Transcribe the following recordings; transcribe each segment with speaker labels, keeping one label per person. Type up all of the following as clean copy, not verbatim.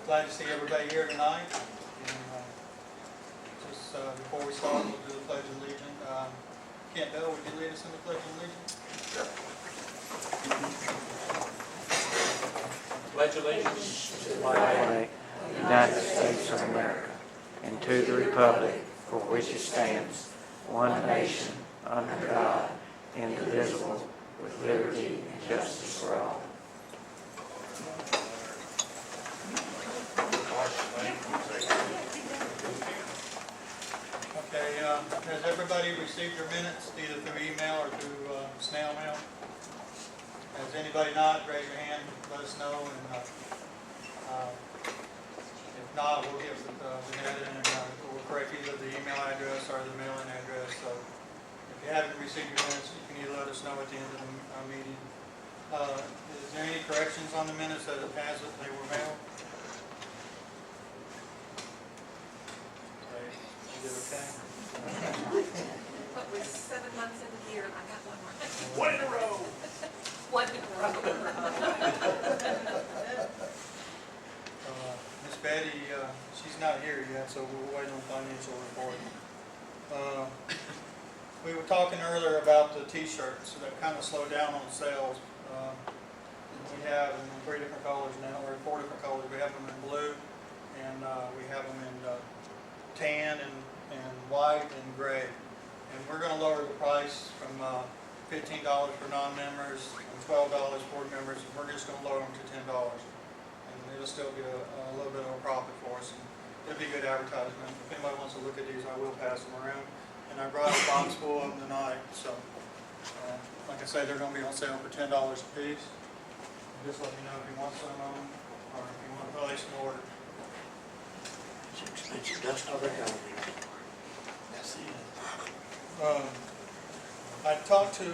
Speaker 1: Glad to see everybody here tonight. And, just before we start, we'll do the Pledge of Allegiance. Kent Bell, would you lead us in the Pledge of Allegiance?
Speaker 2: Sure. Pledge allegiance to the flag of the United States of America and to the republic for which it stands, one nation, under God, indivisible, with liberty and justice for all.
Speaker 1: Okay, has everybody received your minutes, either through email or through snail mail? Has anybody not, raise your hand, let us know, and if not, we'll give Yvette and we'll correct either the email address or the mailing address. So if you haven't received your minutes, you can either let us know at the end of the meeting. Is there any corrections on the minutes that it has that they were mailed? Okay, you did okay?
Speaker 3: But we're 7 months in the year, and I got one more.
Speaker 2: One in a row.
Speaker 3: One in a row.
Speaker 1: Miss Betty, she's not here yet, so we'll wait on financial report. We were talking earlier about the T-shirts that kind of slowed down on sales. We have them in 3 different colors now, or 4 different colors. We have them in blue, and we have them in tan and white and gray. And we're going to lower the price from $15 for non-members and $12 for members. And we're just going to lower them to $10. And it'll still be a little bit of a profit for us. And it'll be good advertisement. If anybody wants to look at these, I will pass them around. And I brought a box full of them tonight. So, like I said, they're going to be on sale for $10 a piece. Just let me know if you want some of them or if you want to place an order.
Speaker 2: It's expensive dust.
Speaker 1: I talked to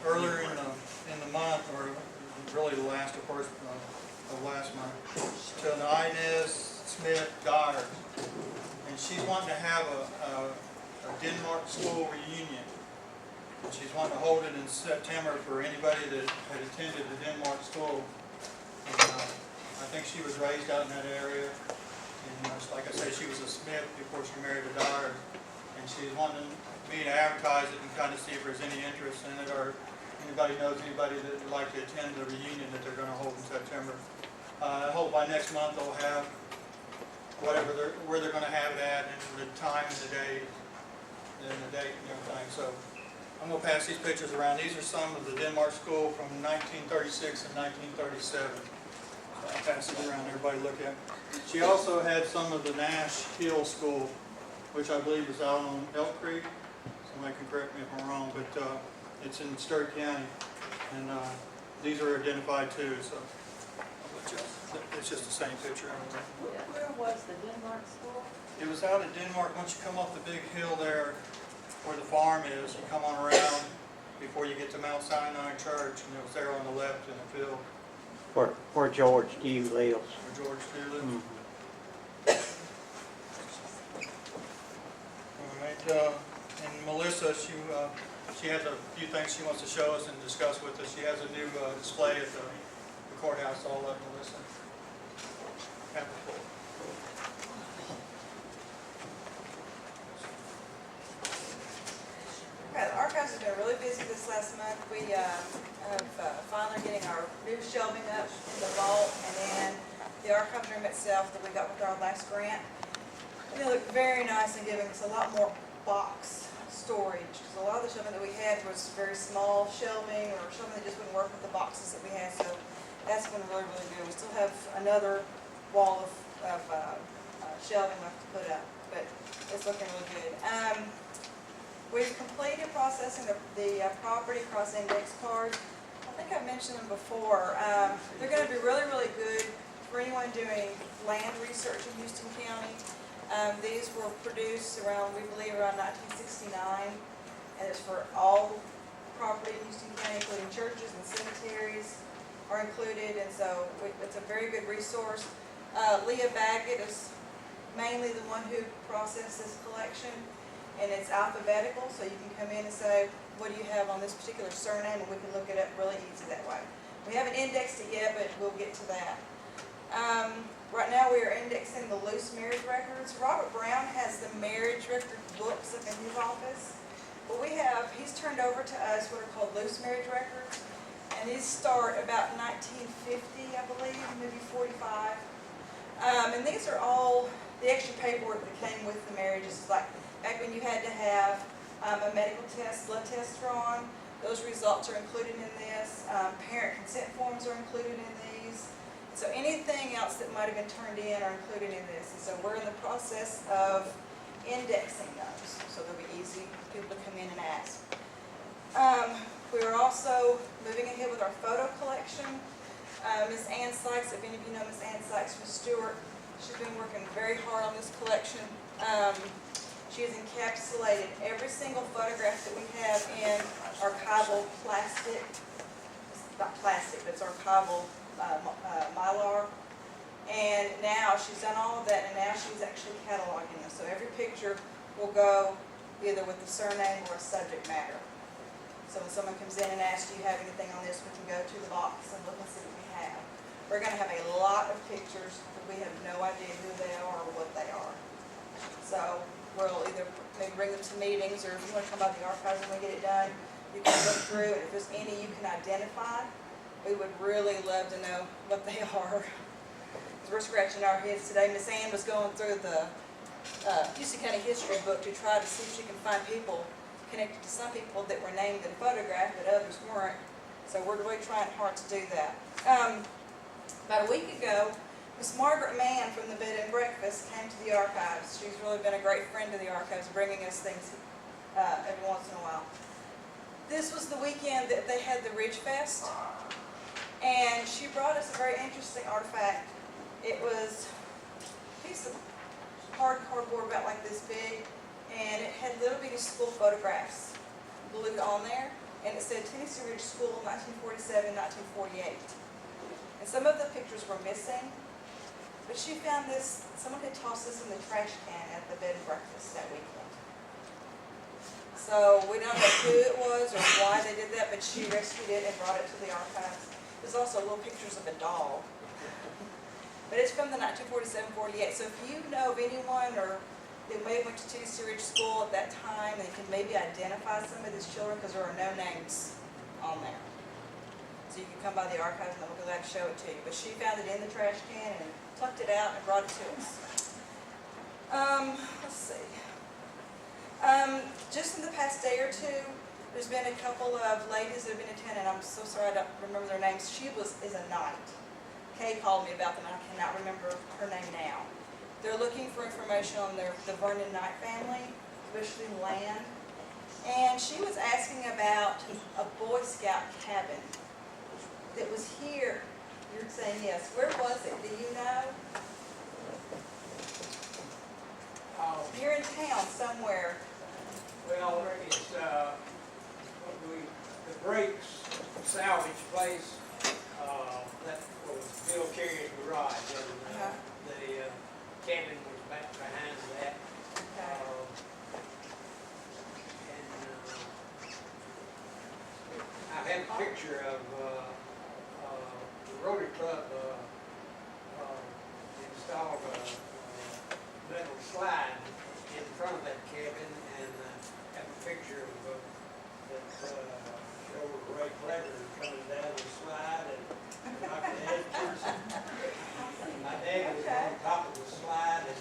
Speaker 1: earlier in the month, or really the last, of course, of last month, to an Inez Smith daughter, and she's wanting to have a Denmark school reunion. And she's wanting to hold it in September for anybody that had attended the Denmark school. And, I think she was raised out in that area, and like I said, she was a Smith before she married a daughter. And she's wanting me to advertise it and kind of see if there's any interest in it, or anybody knows anybody that would like to attend the reunion that they're going to hold in September. I hope by next month they'll have where they're going to have it at, and the time and the date and everything. So I'm going to pass these pictures around. These are some of the Denmark school from 1936 and 1937. So I'll pass it around, everybody look at it. She also had some of the Nash Hill School, which I believe is out on Elk Creek. Somebody can correct me if I'm wrong, but it's in Sturt County, and these are identified too. So it's just the same picture.
Speaker 4: Where was the Denmark school?
Speaker 1: It was out in Denmark. Once you come off the big hill there, where the farm is, you come on around before you get to Mount Sinai Church, and it was there on the left in the field.
Speaker 5: Where George Dew lives.
Speaker 1: Where George Dew lives.
Speaker 5: Mm-hmm.
Speaker 1: All right, and Melissa, she has a few things she wants to show us and discuss with us. She has a new display at the courthouse all up, Melissa. Have the floor.
Speaker 4: Okay, the archives have been really busy this last month. We have finally getting our new shelving up in the vault, and then the archives room itself that we got with our last grant. And they look very nice and giving us a lot more box storage, because a lot of the shelving that we had was very small shelving or shelving that just wouldn't work with the boxes that we had. So that's been really, really good. We still have another wall of shelving left to put up, but it's looking really good. We've completed processing the property cross-index cards. I think I've mentioned them before. They're going to be really, really good for anyone doing land research in Houston County. These were produced around, we believe, around 1969, and it's for all property in Houston County, including churches and cemeteries are included, and so it's a very good resource. Leah Baggett is mainly the one who processed this collection, and it's alphabetical, so you can come in and say, what do you have on this particular surname, and we can look it up really easy that way. We haven't indexed it yet, but we'll get to that. loose marriage records. Robert Brown has the marriage record books up in his office. But he's turned over to us what are called loose marriage records. And these start about 1950, I believe, maybe 45. And these are all the extra paperwork that came with the marriages. Like back when you had to have a medical test, blood test drawn, those results are included in this. Parent consent forms are included in these. So anything else that might have been turned in are included in this. And so we're in the process of indexing those, so they'll be easy for people to come in and ask. We're also moving ahead with our photo collection. Ms. Ann Sykes, if any of you know Ms. Ann Sykes from Stewart, she's been working very hard on this collection. She has encapsulated every single photograph that we have in archival plastic. It's not plastic, but it's archival mylar. And now she's done all of that, and now she's actually cataloging them. So every picture will go either with the surname or a subject matter. So when someone comes in and asks, do you have anything on this, we can go to the box and look and see what we have. We're going to have a lot of pictures, but we have no idea who they are or what they are. So we'll either maybe bring them to meetings, or if you want to come by the archives when we get it done, you can look through, and if there's any you can identify, we would really love to know what they are. Because we're scratching our heads today. Miss Ann was going through the Houston County history book to try to see if she can find people connected to some people that were named and photographed, but others weren't. So we're really trying hard to do that. About a week ago, Miss Margaret Mann from the Bed and Breakfast came to the archives. She's really been a great friend to the archives, bringing us things every once in a while. This was the weekend that they had the Ridge Fest, and she brought us a very interesting artifact. It was a piece of hard cardboard about like this big, and it had little bitty school photographs glued on there, and it said Tennessee Ridge School, 1947, 1948. And some of the pictures were missing, but she found this, someone had tossed this in the trash can at the Bed and Breakfast that weekend. So we don't know who it was or why they did that, but she rescued it and brought it to the archives. There's also little pictures of a doll. But it's from the 1947-48, so if you know of anyone or they may have went to Tennessee Ridge School at that time, they can maybe identify some of these children because there are no names on there. So you can come by the archives and we'll be glad to show it to you. But she found it in the trash can and tucked it out and brought it to us. Let's see. Just in the past day or two, there's been a couple of ladies that have been attending. I'm so sorry I don't remember their names. She is a knight. Kay called me about them and I cannot remember her name now. They're looking for information on the Vernon Knight family, especially land. And she was asking about a Boy Scout cabin that was here. You're saying yes. Where was it? Do you know? You're in town somewhere.
Speaker 6: Well, it's the Brakes salvage place. That was Bill Carey's garage, and the cabin was back behind that. And I have a picture of the Rotary Club installed a metal slide in front of that cabin, and have a picture of that showed Ray Clever coming down the slide and knocked the head first. My dad was on top of the slide, and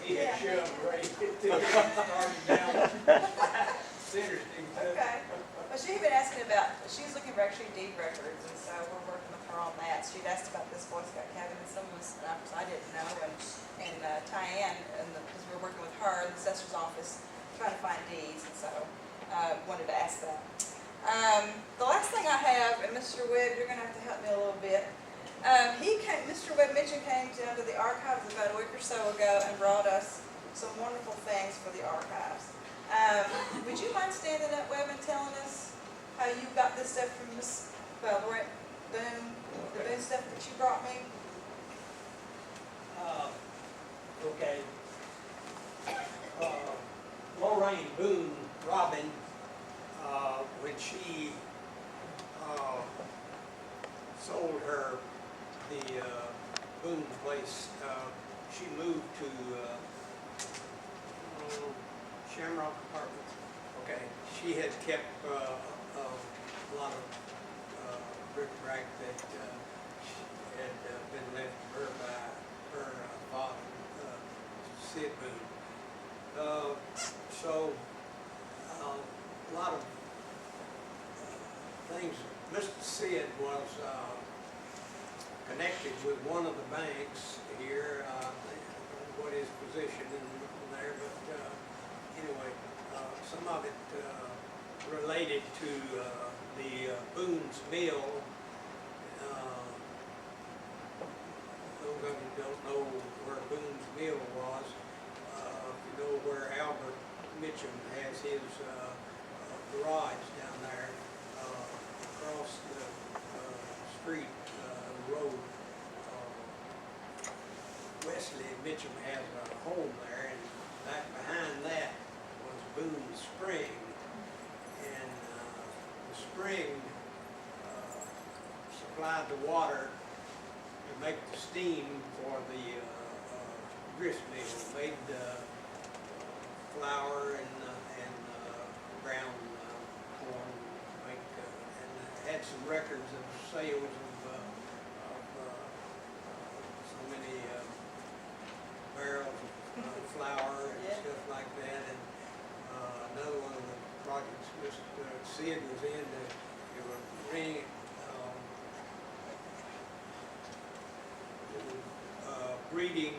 Speaker 6: he had shoved Ray to started down the slide. It's interesting.
Speaker 4: Okay. Well, she'd been asking about, she's looking for actually deed records, and so we're working with her on that. She'd asked about this Boy Scout cabin, and some of us, I didn't know, and Tyann, because we're working with her in the assessor's office, trying to find deeds, and so wanted to ask that. The last thing I have, and Mr. Webb, you're going to have to help me a little bit. Mr. Webb Mitchell came down to the archives about a week or so ago and brought us some wonderful things for the archives. Would you mind standing up, Webb, and telling us how you got this stuff from Miss Lorraine Boone, the Boone stuff that you brought me?
Speaker 6: Okay. Lorraine Boone Robin, when she sold the Boone place she moved to Shamrock Apartments. Okay, she had kept a lot of bric-a-brac that had been left to her by her father, Sid Boone. So a lot of things. Mr. Sid was connected with one of the banks here. I don't know what his position in there, but anyway, some of it related to the Boone's Mill. Those of you don't know where Boone's Mill was. If you know where Albert Mitchum has his garage down there, across the street, road, Wesley Mitchum has a home there, and back behind that was Boone Spring, and the spring supplied the water to make the steam for the grist mill, made flour and ground corn, and had some records of sales of so many barrels of flour and stuff like that. And another one of the projects Mr. Sid was in, they were breeding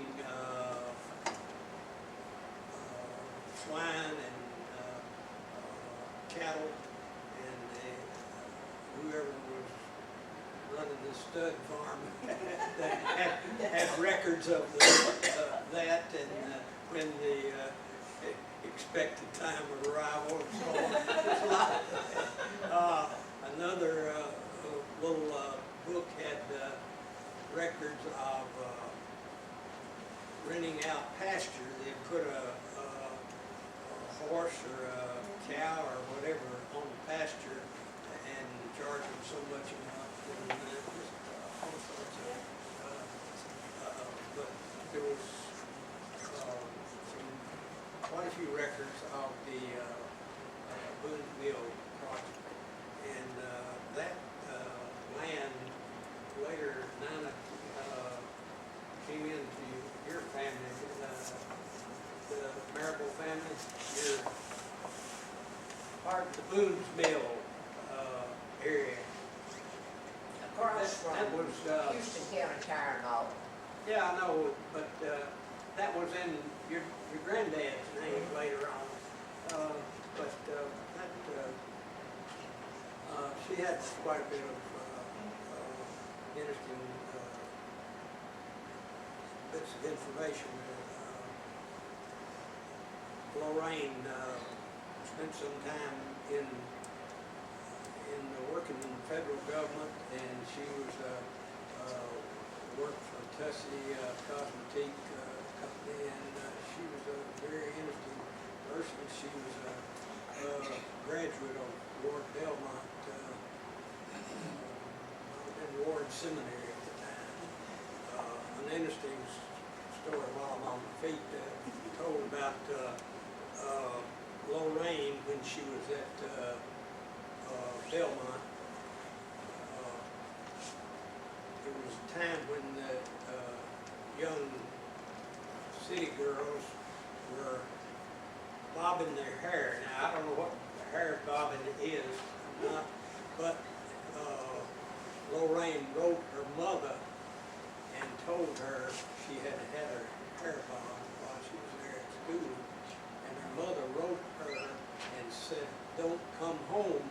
Speaker 6: swine and cattle, and whoever was running the stud farm had records of that, and when the expected time of arrival and so on. Another little book had records of renting out pasture. They put a horse or a cow or whatever on the pasture and charge them so much a month, and just all sorts of. But there was quite a few records of the Boone Mill project, and that land later Nana came into your family, the Marable family, part of the Boone's Mill area.
Speaker 7: Across
Speaker 6: That
Speaker 7: from
Speaker 6: was
Speaker 7: Houston County Tire and all.
Speaker 6: yeah, I know, but that was in your granddad's name later on. But she had quite a bit of interesting bits of information. Lorraine spent some time in working in the federal government, and she was worked for Tussie Cosmetic Company, and she was a very interesting person. She was a graduate of Ward Belmont, and Ward Seminary at the time. An interesting story while I'm on my feet, told about Lorraine when she was at Belmont. There was a time when the young city girls were bobbing their hair. Now, I don't know what hair bobbing is, not, but Lorraine wrote her mother and told her she had had her hair bobbed while she was there at school. And her mother wrote her and said, "Don't come home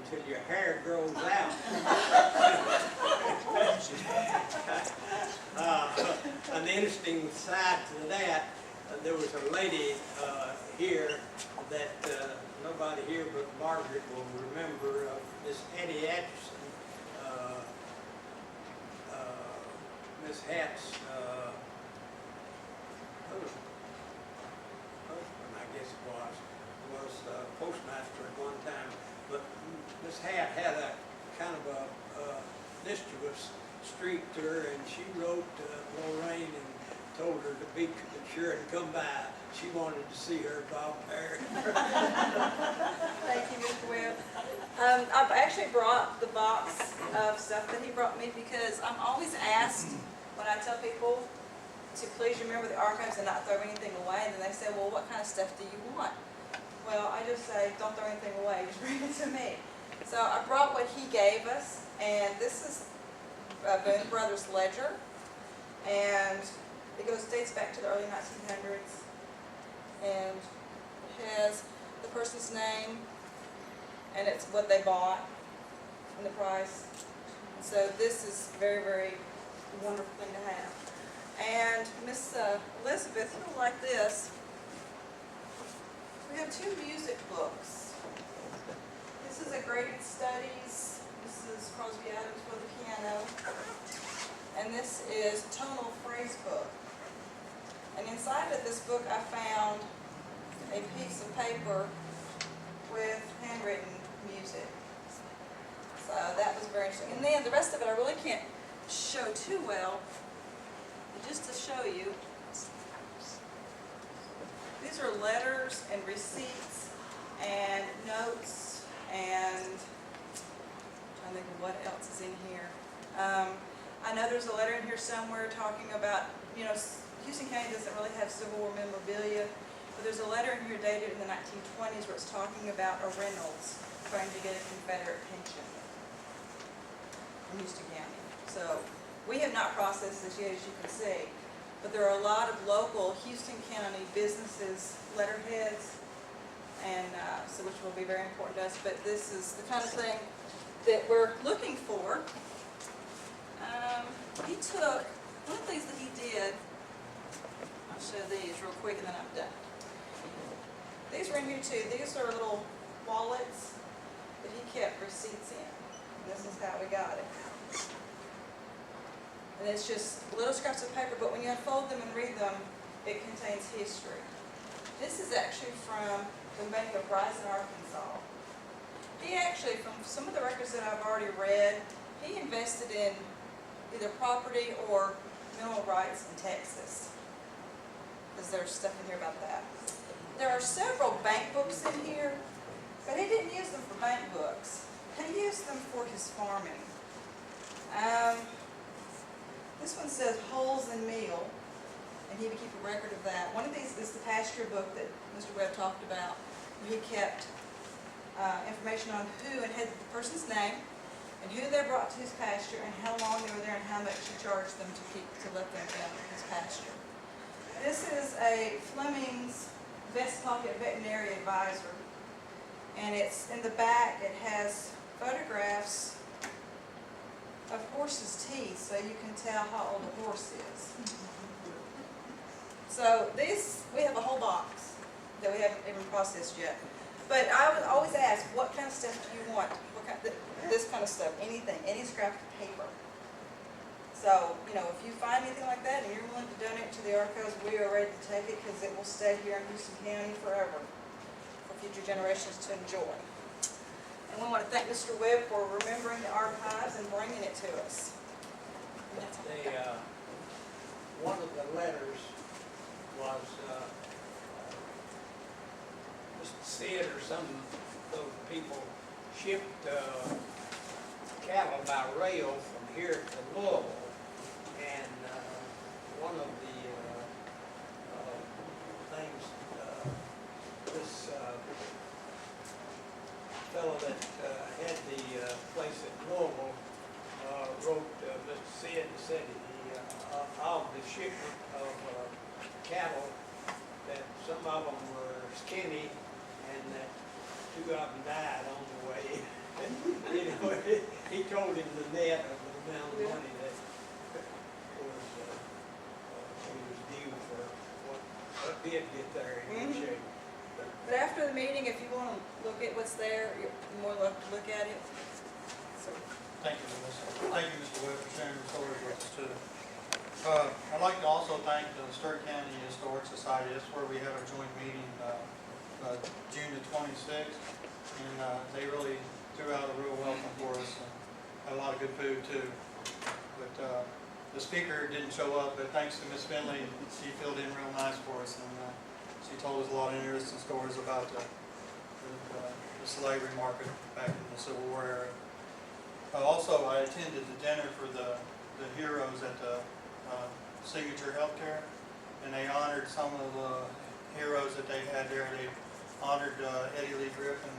Speaker 6: until your hair grows out." An interesting side to that, there was a lady here that nobody here but Margaret will remember, Miss Hattie Atchison. Miss Hatt's husband, I guess it was postmaster at one time. But Miss Hatt had a kind of a mischievous streak to her, and she wrote Lorraine and told her to be sure to come by. She wanted to see her Bob Perry.
Speaker 4: Thank you, Mr. Webb. I've actually brought the box of stuff that he brought me because I'm always asked when I tell people to please remember the archives and not throw anything away, and then they say, well, what kind of stuff do you want? Well, I just say, don't throw anything away, just bring it to me. So I brought what he gave us, and this is Boone Brothers Ledger, and it dates back to the early 1900s, and it has the person's name, and it's what they bought, and the price. So this is a very, very wonderful thing to have. And Miss Elizabeth, you'll like this. We have 2 music books. This is a graded studies. This is Crosby Adams for the piano. And this is tonal phrase book. And inside of this book I found a piece of paper with handwritten music. So that was very interesting. And then the rest of it I really can't show too well. But just to show you, these are letters and receipts and notes and I'm trying to think of what else is in here. I know there's a letter in here somewhere talking about, you know, Houston County doesn't really have Civil War memorabilia, but there's a letter in here dated in the 1920s where it's talking about a Reynolds trying to get a Confederate pension in Houston County. So we have not processed this yet, as you can see, but there are a lot of local Houston County businesses, letterheads, and so which will be very important to us. But this is the kind of thing that we're looking for. He took, one of the things that he did, I'll show these real quick and then I'm done. These were in here too. These are little wallets that he kept receipts in. And this is how we got it. And it's just little scraps of paper, but when you unfold them and read them, it contains history. This is actually from the Bank of Bryson, Arkansas. He actually, from some of the records that I've already read, he invested in either property or mineral rights in Texas. Because there's stuff in here about that. There are several bank books in here, but he didn't use them for bank books. He used them for his farming. This one says Holes and Meal, and he would keep a record of that. One of these is the pasture book that Mr. Webb talked about. He kept information on who and had the person's name, and who they brought to his pasture, and how long they were there, and how much he charged them to let them in his pasture. This is a Fleming's Vest Pocket Veterinary Advisor, and it's in the back. It has photographs of horses' teeth, so you can tell how old a horse is. So these, we have a whole box that we haven't even processed yet. But I would always ask, what kind of stuff do you want? What kind, this kind of stuff, anything, any scrap of paper. So, you know, if you find anything like that and you're willing to donate to the archives, we are ready to take it because it will stay here in Houston County forever for future generations to enjoy. And we want to thank Mr. Webb for remembering the archives and bringing it to us. And that's all I got.
Speaker 6: One of the letters was Mr. Sid or some of those people shipped cattle by rail from here to Louisville, and one of the things this fellow that had the place at Louisville wrote Mr. Sid and said of the shipment of cattle, that some of them were skinny and that 2 of them died on the way. You know, he told him the net of the amount of money that was he was due for what did get there in good shape.
Speaker 4: But after the meeting, if you want to look at what's there, you're more likely to look at it. So,
Speaker 1: Thank you, Mr. Webb, for sharing your story with us too. I'd like to also thank the Sturt County Historic Society. That's where we had our joint meeting June the 26th, and they really threw out a real welcome for us and had a lot of good food too. But the speaker didn't show up, but thanks to Miss Finley, she filled in real nice for us, and she told us a lot of interesting stories about the slavery market back in the Civil War era. Also, I attended the dinner for the heroes at the Signature Healthcare, and they honored some of the heroes that they had there. They honored Eddie Lee Griffin.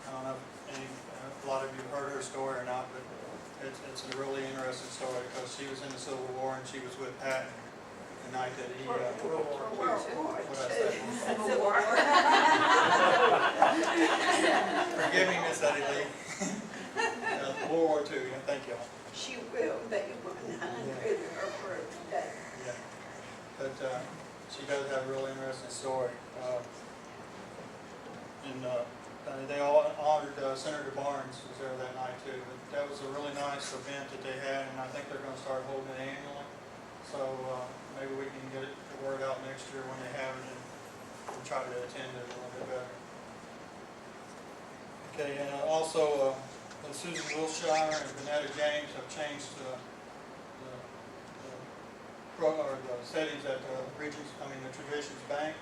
Speaker 1: I don't know if a lot of you have heard her story or not, but it's a really interesting story because she was in the Civil War and she was with Patton the night that he what I say?
Speaker 4: Civil War.
Speaker 1: Forgive me, Miss Eddie Lee. World War II. Yeah, thank you.
Speaker 7: She will be 100 her birthday.
Speaker 1: Yeah, but she does have a really interesting story. They all honored Senator Barnes was there that night too. But that was a really nice event that they had, and I think they're going to start holding it annually. So maybe we can get the word out next year when they have it, and we'll try to attend it a little bit better. Okay, and also Susan Wilshire and Vanetta James have changed the settings at the the Traditions Bank,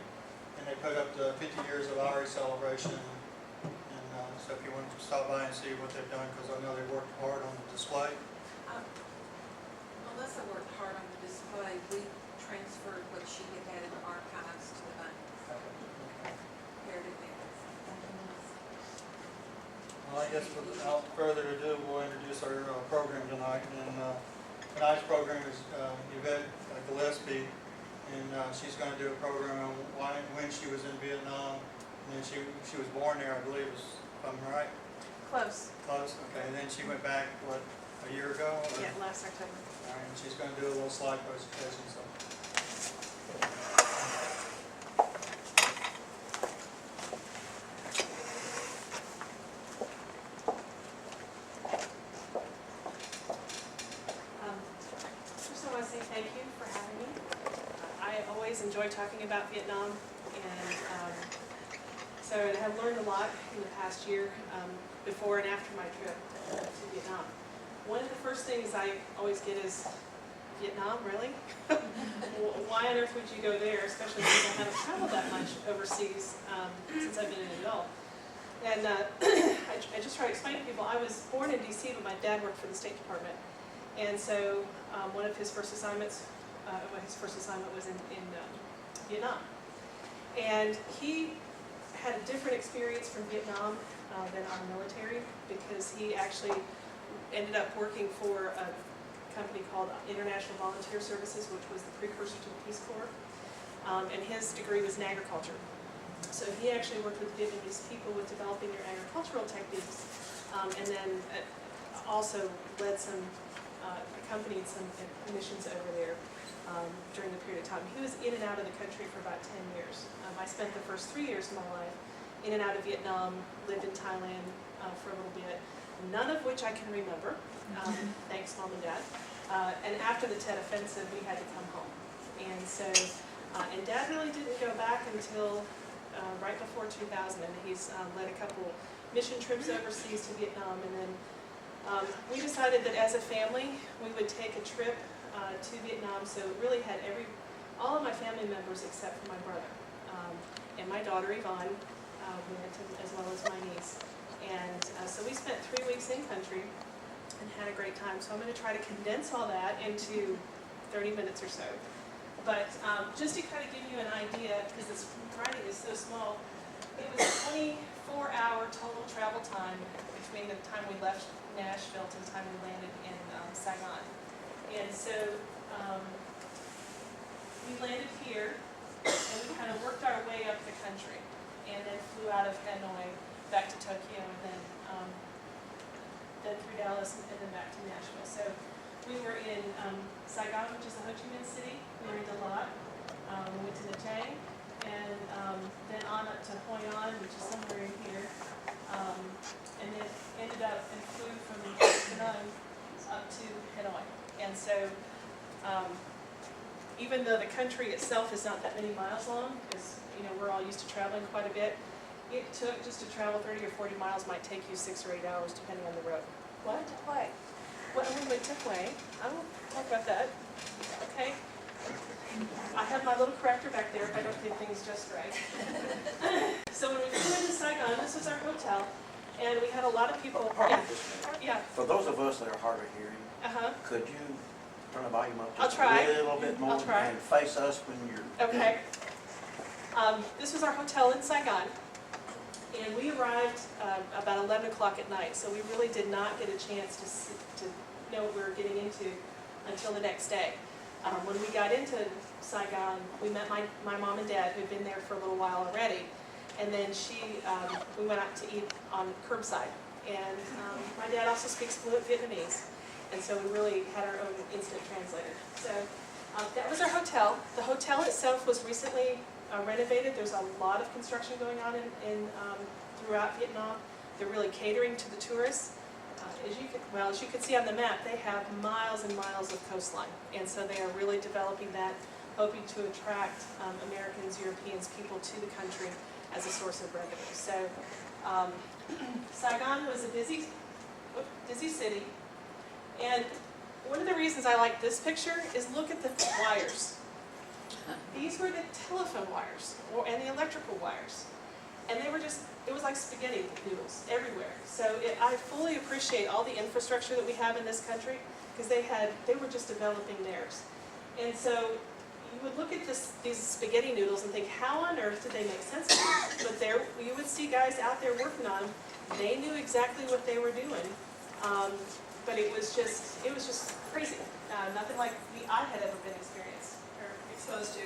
Speaker 1: and they put up the 50 years of Irish celebration. So if you want to stop by and see what they've done, because I know they worked hard on the display.
Speaker 3: Melissa worked hard on the display. We transferred what she had had in the archives to the bank. Here it is.
Speaker 1: Well, I guess without further ado, we'll introduce our program tonight. And tonight's program is Yvette Gillespie, and she's going to do a program on when she was in Vietnam. And then she was born there, I believe, if I'm right.
Speaker 8: Close.
Speaker 1: Close. Okay. And then she went back, what, a year ago? Or?
Speaker 8: Yeah, last October.
Speaker 1: All right. And she's going to do a little slide presentation. So.
Speaker 8: First I want to say thank you for having me. I always enjoy talking about Vietnam, and so I have learned a lot in the past year before and after my trip to Vietnam. One of the first things I always get is, Vietnam, really? Why on earth would you go there, especially since I haven't traveled that much overseas since I've been an adult? And I just try to explain to people, I was born in D.C., but my dad worked for the State Department. And so one of his first assignments, was in Vietnam. And he had a different experience from Vietnam than our military, because he actually ended up working for a company called International Volunteer Services, which was the precursor to the Peace Corps. And his degree was in agriculture. So he actually worked with Vietnamese people with developing their agricultural techniques, and then also accompanied some missions over there during the period of time. He was in and out of the country for about 10 years. I spent the first 3 years of my life in and out of Vietnam, lived in Thailand for a little bit, none of which I can remember, thanks Mom and Dad. And after the Tet Offensive, we had to come home. And so, and Dad really didn't go back until right before 2000, and he's led a couple mission trips overseas to Vietnam, and then we decided that as a family, we would take a trip to Vietnam, so it really had all of my family members except for my brother. And my daughter, Yvonne, went, as well as my niece. And so we spent 3 weeks in country and had a great time. So I'm going to try to condense all that into 30 minutes or so. But just to kind of give you an idea, because this writing is so small, it was a 24-hour total travel time between the time we left Nashville to the time we landed in Saigon. And so we landed here, and we kind of worked our way up the country, and then flew out of Hanoi back to Tokyo, and then through Dallas, and then back to Nashville. So we were in Saigon, which is the Ho Chi Minh City. We were in Dalat. We went to Nha Trang, and then on up to Hoi An, which is somewhere in here, and then ended up and flew from Penang up to Hanoi. And so, even though the country itself is not that many miles long, because we're all used to traveling quite a bit, it took just to travel 30 or 40 miles might take you 6 or 8 hours depending on the road. What?
Speaker 4: What?
Speaker 8: What we went to Hue, I won't talk about that, okay? I have my little corrector back there if I don't get things just right. So when we flew into Saigon, this was our hotel, and we had a lot of people.
Speaker 9: Pardon me just a minute.
Speaker 8: Yeah,
Speaker 9: For those of us that are hard of hearing,
Speaker 8: uh-huh,
Speaker 9: could you turn the volume up
Speaker 8: I'll
Speaker 9: just
Speaker 8: try.
Speaker 9: a little bit more?
Speaker 8: I'll try.
Speaker 9: And face us when you're.
Speaker 8: okay. This was our hotel in Saigon, and we arrived about 11 o'clock at night, so we really did not get a chance to know what we were getting into until the next day. When we got into Saigon, we met my mom and dad, who'd been there for a little while already, and then we went out to eat on curbside. And my dad also speaks fluent Vietnamese, and so we really had our own instant translator. So that was our hotel. The hotel itself was recently renovated. There's a lot of construction going on throughout Vietnam. They're really catering to the tourists. As you can see on the map, they have miles and miles of coastline, and so they are really developing that, hoping to attract Americans, Europeans, people to the country as a source of revenue. So Saigon was a busy city, and one of the reasons I like this picture is look at the wires. These were the telephone wires and the electrical wires, and they were it was like spaghetti noodles everywhere. So I fully appreciate all the infrastructure that we have in this country, because they were just developing theirs. And so you would look at these spaghetti noodles and think, how on earth did they make sense of them? But there you would see guys out there working on them. They knew exactly what they were doing. But it was just crazy. Nothing like I had ever been exposed to.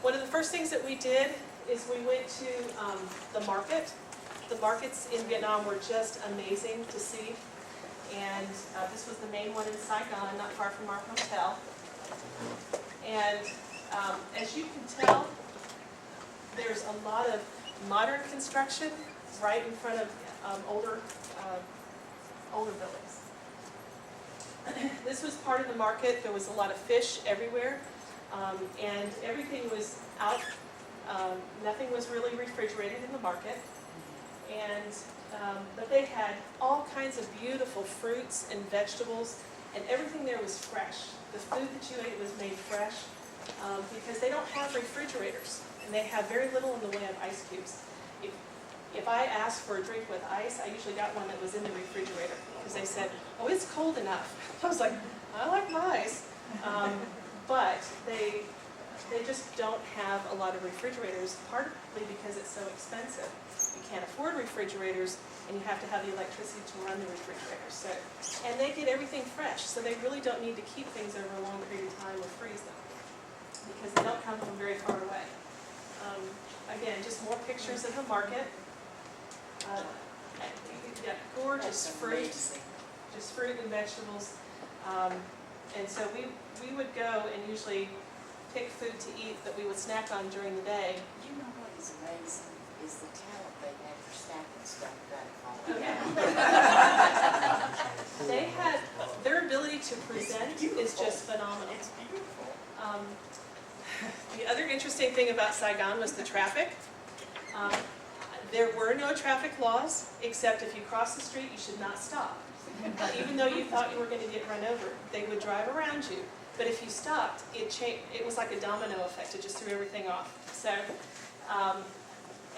Speaker 8: One of the first things that we did is we went to the market. The markets in Vietnam were just amazing to see. And this was the main one in Saigon, not far from our hotel. And as you can tell, there's a lot of modern construction right in front of older buildings. This was part of the market. There was a lot of fish everywhere, and everything was out. Nothing was really refrigerated in the market, but they had all kinds of beautiful fruits and vegetables, and everything there was fresh. The food that you ate was made fresh, because they don't have refrigerators, and they have very little in the way of ice cubes. If I asked for a drink with ice, I usually got one that was in the refrigerator, because they said, oh, it's cold enough. I was like, I like my ice. But they just don't have a lot of refrigerators, partly because it's so expensive. You can't afford refrigerators, and you have to have the electricity to run the refrigerators. So, and they get everything fresh, so they really don't need to keep things over a long period of time or freeze them, because they don't come from very far away. Again, just more pictures of the market. You've got gorgeous fruit, just fruit and vegetables. And so we would go and usually pick food to eat that we would snack on during the day.
Speaker 7: You know what is amazing is the talent they have for stacking stuff back home.
Speaker 8: They had, their ability to present is just phenomenal.
Speaker 7: It's beautiful.
Speaker 8: The other interesting thing about Saigon was the traffic. There were no traffic laws, except if you cross the street, you should not stop. Even though you thought you were going to get run over, they would drive around you. But if you stopped, it was like a domino effect. It just threw everything off. So,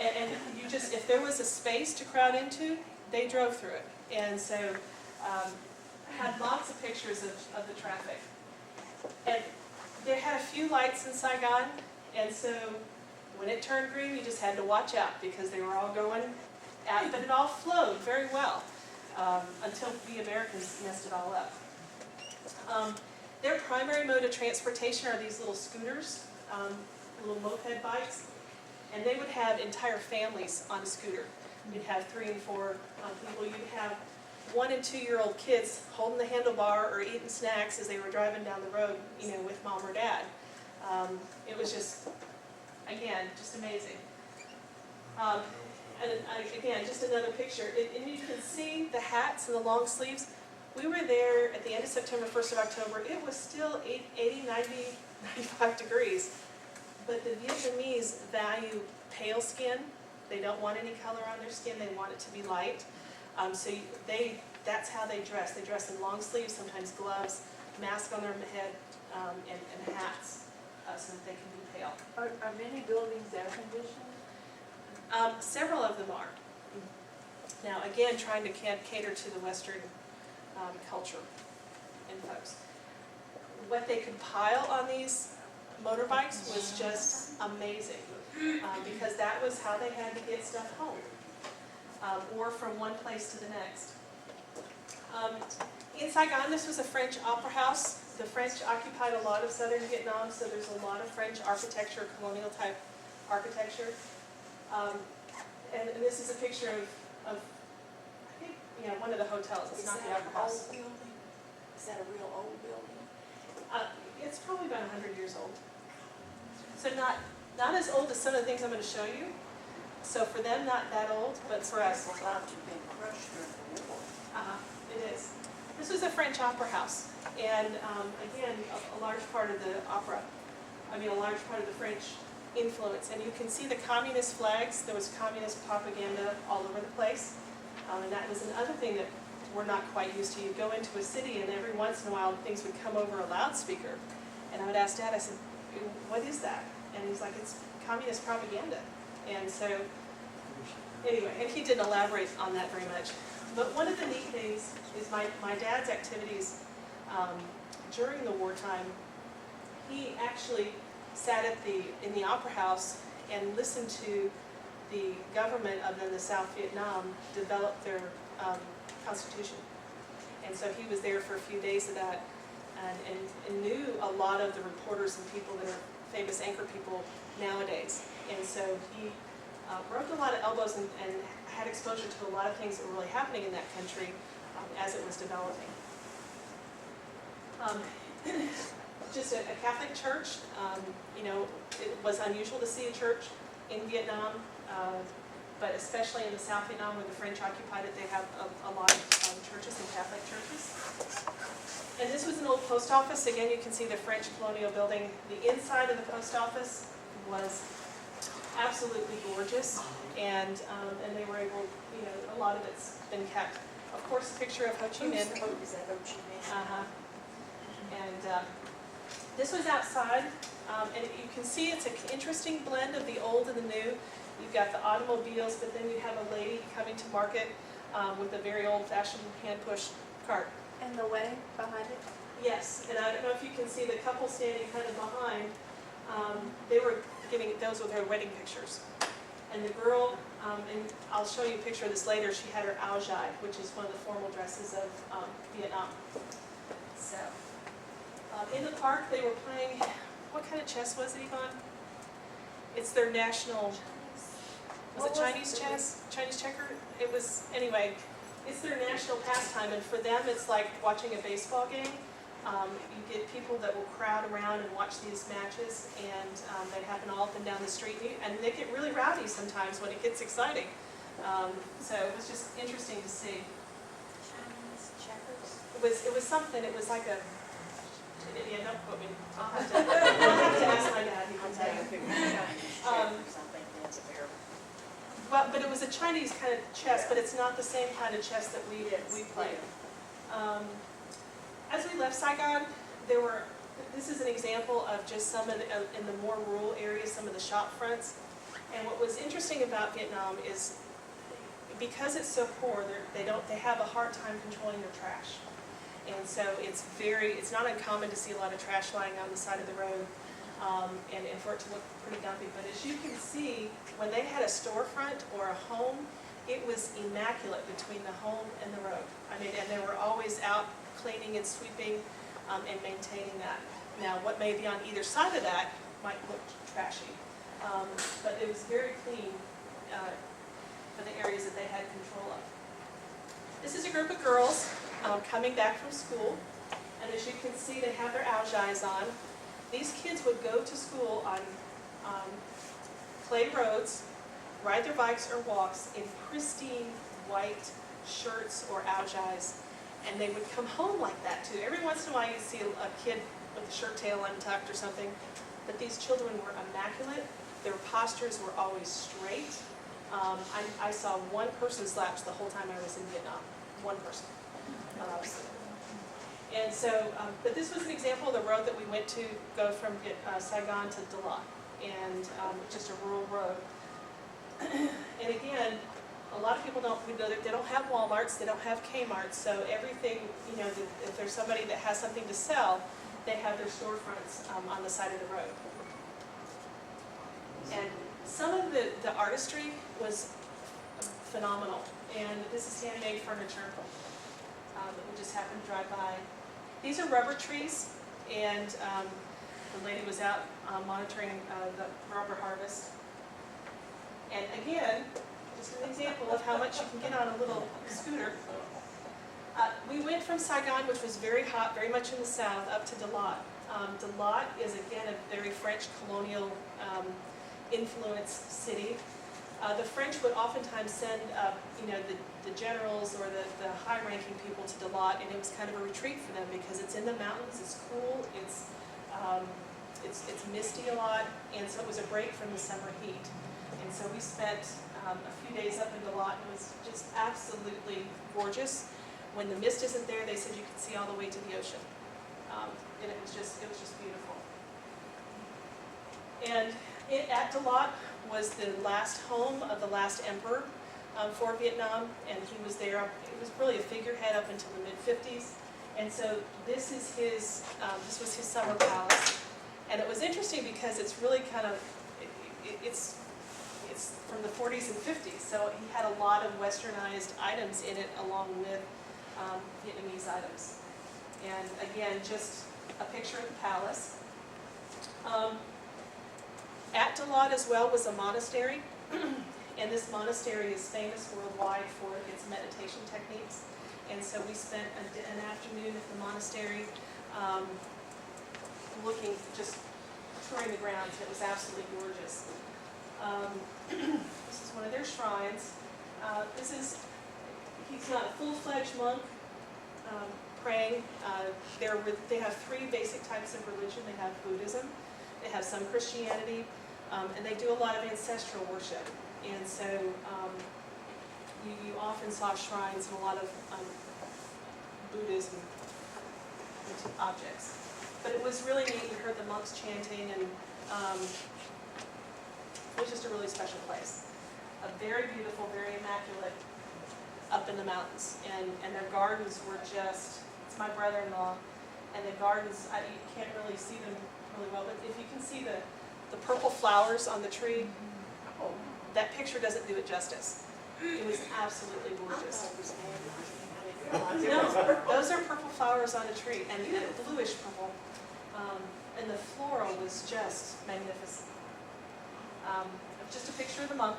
Speaker 8: and you just, if there was a space to crowd into, they drove through it. And so, had lots of pictures of the traffic. And they had a few lights in Saigon, and so when it turned green, you just had to watch out, because they were all going out, but it all flowed very well, until we Americans messed it all up. Their primary mode of transportation are these little scooters, little moped bikes, and they would have entire families on a scooter. You'd have 3 and 4 people. You'd have 1 and 2-year-old kids holding the handlebar or eating snacks as they were driving down the road, with mom or dad. It was just, again, just amazing. And again, just another picture. And you can see the hats and the long sleeves. We were there at the end of September, 1st of October. It was still 80, 90, 95 degrees. But the Vietnamese value pale skin. They don't want any color on their skin. They want it to be light. So they that's how they dress. They dress in long sleeves, sometimes gloves, mask on their head, and hats, so that they can be pale.
Speaker 3: Are many buildings air conditioned?
Speaker 8: Several of them are. Now, again, trying to cater to the Western culture and folks. What they could pile on these motorbikes was just amazing, because that was how they had to get stuff home, or from one place to the next. In Saigon, this was a French opera house. The French occupied a lot of southern Vietnam, so there's a lot of French architecture, colonial type architecture. And this is a picture of I think, one of the hotels. It's not the opera house.
Speaker 7: Is that a real old building?
Speaker 8: It's probably about 100 years old. So not as old as some of the things I'm going to show you. So for them, not that old, but for us.
Speaker 7: It's allowed to have been crushed during the war.
Speaker 8: It is. This was a French opera house. And again, a large part of the opera, a large part of the French influence. And you can see the communist flags. There was communist propaganda all over the place. And that was another thing that we're not quite used to. You go into a city and every once in a while things would come over a loudspeaker. And I would ask Dad, I said, what is that? And he's like, it's communist propaganda. And so, anyway, and he didn't elaborate on that very much. But one of the neat things is my dad's activities during the wartime. He actually sat in the opera house and listened to the government of the South Vietnam develop their constitution. And so he was there for a few days of that, and knew a lot of the reporters and people that are famous anchor people nowadays. And so he rubbed a lot of elbows and had exposure to a lot of things that were really happening in that country as it was developing. Just a Catholic church. It was unusual to see a church in Vietnam, but especially in the South Vietnam where the French occupied it, they have a lot of churches and Catholic churches. And this was an old post office. Again, you can see the French colonial building. The inside of the post office was absolutely gorgeous, and they were able, a lot of it's been kept. Of course, a picture of Ho Chi Minh.
Speaker 7: Is that Ho Chi Minh?
Speaker 8: And this was outside, and you can see it's an interesting blend of the old and the new. You've got the automobiles, but then you have a lady coming to market with a very old-fashioned hand-push cart.
Speaker 3: And the way behind it?
Speaker 8: Yes, and I don't know if you can see the couple standing kind of behind. They were those were their wedding pictures. And the girl, and I'll show you a picture of this later, she had her ao dai, which is one of the formal dresses of Vietnam. So, in the park they were playing, what kind of chess was it, Yvonne? It's their national, was it Chinese chess? Chinese checker? It was, anyway, it's their national pastime, and for them it's like watching a baseball game. You get people that will crowd around and watch these matches, and they happen all up and down the street, and they get really rowdy sometimes when it gets exciting. So it was just interesting to see.
Speaker 7: Chinese checkers?
Speaker 8: It was something. It was like a. Yeah, don't quote me. I'll have to ask my dad. He can tell you. Well, but it was a Chinese kind of chess, but it's not the same kind of chess that we played. As we left Saigon, this is an example of just some of in the more rural areas, some of the shop fronts. And what was interesting about Vietnam is because it's so poor, they have a hard time controlling their trash. And so it's not uncommon to see a lot of trash lying on the side of the road, and for it to look pretty dumpy. But as you can see, when they had a storefront or a home, it was immaculate between the home and the road. And they were always out cleaning and sweeping and maintaining that. Now, what may be on either side of that might look trashy, but it was very clean for the areas that they had control of. This is a group of girls coming back from school, and as you can see, they have their ao dais on. These kids would go to school on clay roads, ride their bikes or walks in pristine white shirts or ao dais. And they would come home like that too. Every once in a while you'd see a kid with a shirt tail untucked or something. But these children were immaculate. Their postures were always straight. I saw one person slouch the whole time I was in Vietnam. One person. And so, but this was an example of the road that we went to go from Saigon to Dalat, and just a rural road. And again, a lot of people they don't have Walmarts, they don't have Kmarts, so everything, you know, if there's somebody that has something to sell, they have their storefronts on the side of the road. And some of the artistry was phenomenal, and this is handmade furniture that we just happened to drive by. These are rubber trees, and the lady was out monitoring the rubber harvest. And again, just an example of how much you can get on a little scooter. We went from Saigon, which was very hot, very much in the south, up to Dalat. Dalat is, again, a very French colonial influenced city. The French would oftentimes send, you know, the generals or the high-ranking people to Dalat, and it was kind of a retreat for them because it's in the mountains, it's cool, it's misty a lot, and so it was a break from the summer heat. And so we spent a few days up in Dalat, and it was just absolutely gorgeous. When the mist isn't there, they said you could see all the way to the ocean, and it was just beautiful. And at Dalat was the last home of the last emperor for Vietnam, and he was there. It was really a figurehead up until the mid-50s, and so this is his. This was his summer palace, and it was interesting because it's really kind of it's from the 40s and 50s, so he had a lot of westernized items in it along with Vietnamese items. And again, just a picture of the palace. At Dalat as well was a monastery, and this monastery is famous worldwide for its meditation techniques. And so we spent an afternoon at the monastery just touring the grounds. It was absolutely gorgeous. This is one of their shrines. He's not a full-fledged monk praying. They have three basic types of religion. They have Buddhism, they have some Christianity, and they do a lot of ancestral worship. And so you often saw shrines and a lot of Buddhism objects. But it was really neat. We heard the monks chanting, and it was just a really special place. A very beautiful, very immaculate, up in the mountains. And their gardens were just, it's my brother-in-law, and the gardens, you can't really see them really well, but if you can see the purple flowers on the tree, that picture doesn't do it justice. It was absolutely gorgeous. No, those are purple flowers on a tree, and bluish purple. And the floral was just magnificent. Just a picture of the monk,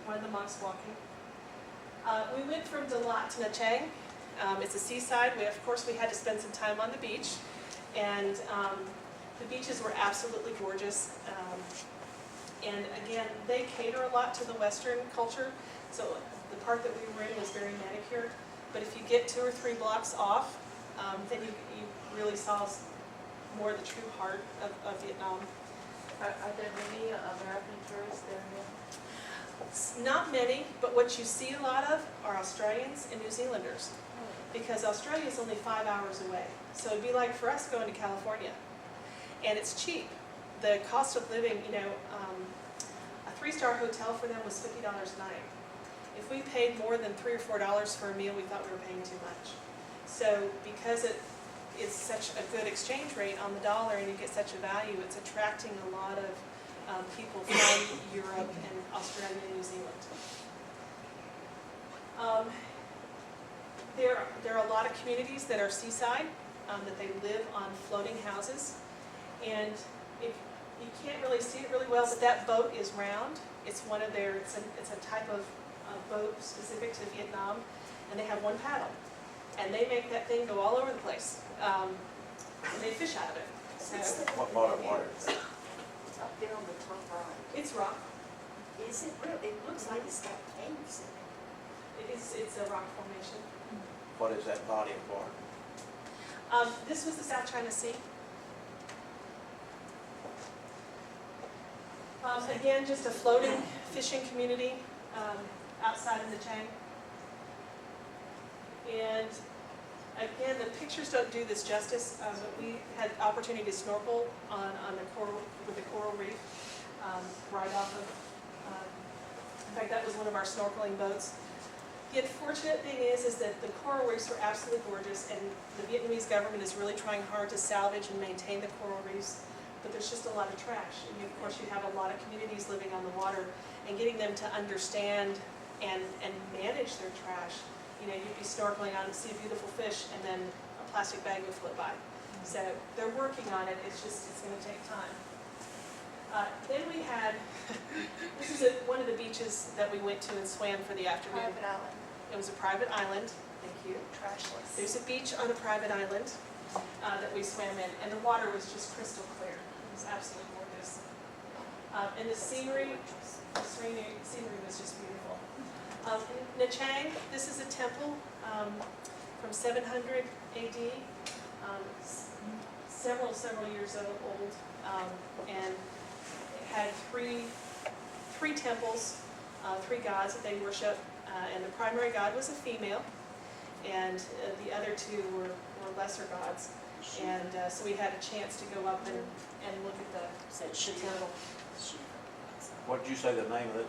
Speaker 8: one of the monks walking. We went from Dalat to Nha Trang. It's a seaside. Of course, we had to spend some time on the beach, and the beaches were absolutely gorgeous. And again, they cater a lot to the Western culture. So the part that we were in was very manicured. But if you get 2 or 3 blocks off, then you really saw more of the true heart of Vietnam.
Speaker 3: Are there many American tourists there now?
Speaker 8: Not many, but what you see a lot of are Australians and New Zealanders, because Australia is only 5 hours away. So it'd be like for us going to California, and it's cheap. The cost of living, you know, a 3-star hotel for them was $50 a night. If we paid more than $3 or $4 for a meal, we thought we were paying too much. So because it is such a good exchange rate on the dollar and you get such a value, it's attracting a lot of people from Europe and Australia and New Zealand. There are a lot of communities that are seaside, that they live on floating houses. And if you can't really see it really well, but that boat is round. It's one of their, it's a type of boat specific to Vietnam, and they have one paddle. And they make that thing go all over the place. And they fish out of it. So
Speaker 9: What bottom water?
Speaker 7: It's up there on the top right.
Speaker 8: it's rock.
Speaker 7: Is it really? It looks like it's got caves in it.
Speaker 8: It's a rock formation.
Speaker 9: What is that body of water?
Speaker 8: This was the South China Sea. Again, just a floating fishing community outside of Nha Trang. And Again, the pictures don't do this justice, but we had opportunity to snorkel on the coral, with the coral reef, right off of, in fact, that was one of our snorkeling boats. The unfortunate thing is that the coral reefs were absolutely gorgeous, and the Vietnamese government is really trying hard to salvage and maintain the coral reefs, but there's just a lot of trash. And of course, you have a lot of communities living on the water, and getting them to understand and manage their trash. You know, you'd be snorkeling out and see a beautiful fish, and then a plastic bag would float by. So they're working on it, it's going to take time. Then we had, this is one of the beaches that we went to and swam for the afternoon.
Speaker 7: Private island,
Speaker 8: It was a private island, thank you.
Speaker 7: trashless.
Speaker 8: There's a beach on a private island that we swam in, and the water was just crystal clear. It was absolutely gorgeous. And the scenery was just beautiful. Nha Trang, this is a temple from 700 AD, several years old, and it had three temples, three gods that they worship, and the primary god was a female, and the other two were lesser gods. And so we had a chance to go up and look at the temple.
Speaker 9: What did you say the name of it?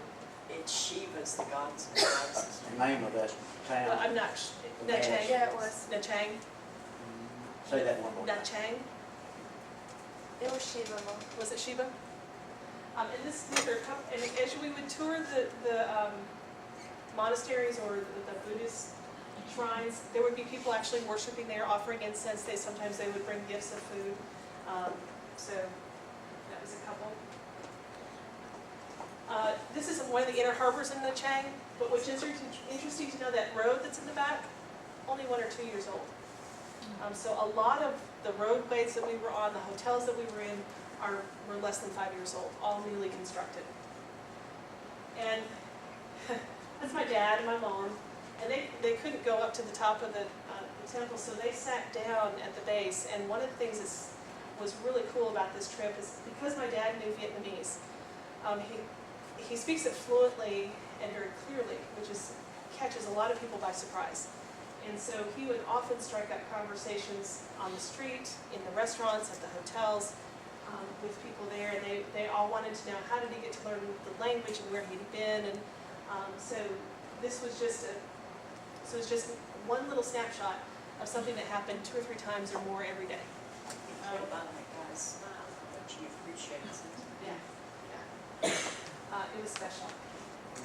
Speaker 7: It's Shiva's the gods and goddesses.
Speaker 9: The name of that
Speaker 8: Well,
Speaker 9: town?
Speaker 8: I'm not, Nha Trang.
Speaker 7: Yeah, it was.
Speaker 8: Nha Trang,
Speaker 9: Say that one more
Speaker 8: Nha
Speaker 9: time.
Speaker 8: Trang.
Speaker 7: It was Shiva, Mom.
Speaker 8: Was it Shiva? And these are a couple, and as we would tour the monasteries or the Buddhist shrines, there would be people actually worshiping there, offering incense. Sometimes they would bring gifts of food. So that was a couple. This is one of the inner harbors in Nha Trang, but what's interesting to know, that road that's in the back, only 1 or 2 years old. So a lot of the roadways that we were on, the hotels that we were in, were less than 5 years old, all newly constructed. And that's my dad and my mom, and they couldn't go up to the top of the temple, so they sat down at the base. And one of the things that was really cool about this trip is because my dad knew Vietnamese, he speaks it fluently and very clearly, which catches a lot of people by surprise. And so he would often strike up conversations on the street, in the restaurants, at the hotels, with people there, and they all wanted to know how did he get to learn the language and where he'd been. And so this was just one little snapshot of something that happened 2 or 3 times or more every day.
Speaker 7: How about that guy's smile, how much he appreciates it.
Speaker 8: Yeah. It was special.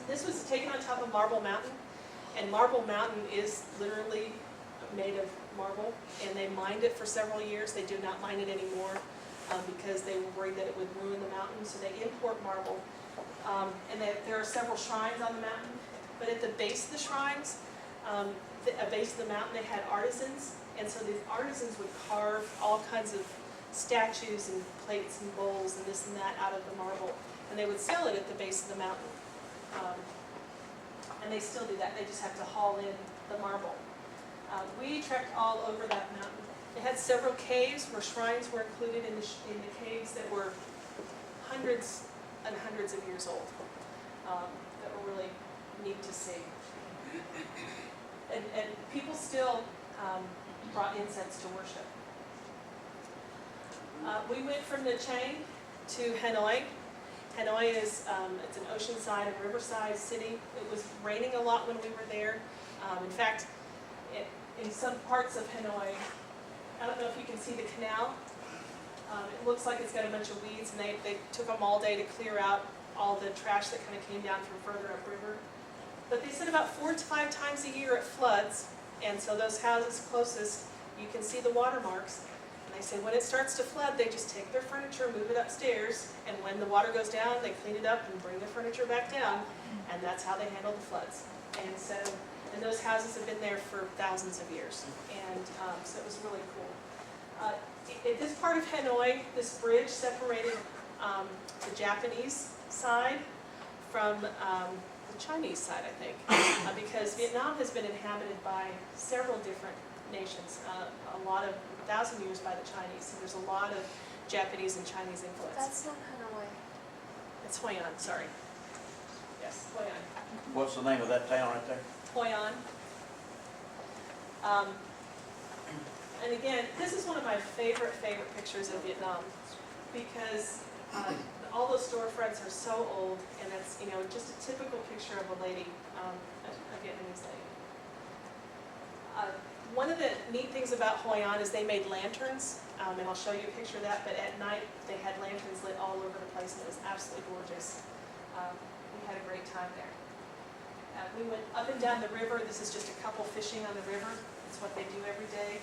Speaker 8: This was taken on top of Marble Mountain, and Marble Mountain is literally made of marble, and they mined it for several years. They do not mine it anymore because they were worried that it would ruin the mountain, so they import marble. And there are several shrines on the mountain, but at the base of the shrines, at the base of the mountain, they had artisans, and so these artisans would carve all kinds of statues and plates and bowls and this and that out of the marble, and they would sell it at the base of the mountain. And they still do that, they just have to haul in the marble. We trekked all over that mountain. It had several caves where shrines were included in the caves that were hundreds and hundreds of years old, that were really neat to see. And people still brought incense to worship. We went from Nha Trang to Hanoi. Hanoi is it's an oceanside and riverside city. It was raining a lot when we were there. In fact, in some parts of Hanoi, I don't know if you can see the canal. It looks like it's got a bunch of weeds, and they took them all day to clear out all the trash that kind of came down from further upriver. But they said about 4 to 5 times a year it floods, and so those houses closest, you can see the watermarks. And they say when it starts to flood, they just take their furniture, move it upstairs, and when the water goes down, they clean it up and bring the furniture back down, and that's how they handle the floods. And those houses have been there for thousands of years, and so it was really cool. At this part of Hanoi, this bridge separated the Japanese side from the Chinese side, I think, because Vietnam has been inhabited by several different nations, a lot of 1,000 years by the Chinese, so there's a lot of Japanese and Chinese influence.
Speaker 7: That's not Hanoi.
Speaker 8: It's Hoi An, sorry. Yes, Hoi An.
Speaker 9: What's the name of that town right there?
Speaker 8: Hoi An. And again, this is one of my favorite pictures of Vietnam, because all those storefronts are so old, and it's, you know, just a typical picture of a lady, a Vietnamese lady. One of the neat things about Hoi An is they made lanterns, and I'll show you a picture of that, but at night they had lanterns lit all over the place, and it was absolutely gorgeous. We had a great time there. We went up and down the river. This is just a couple fishing on the river. It's what they do every day.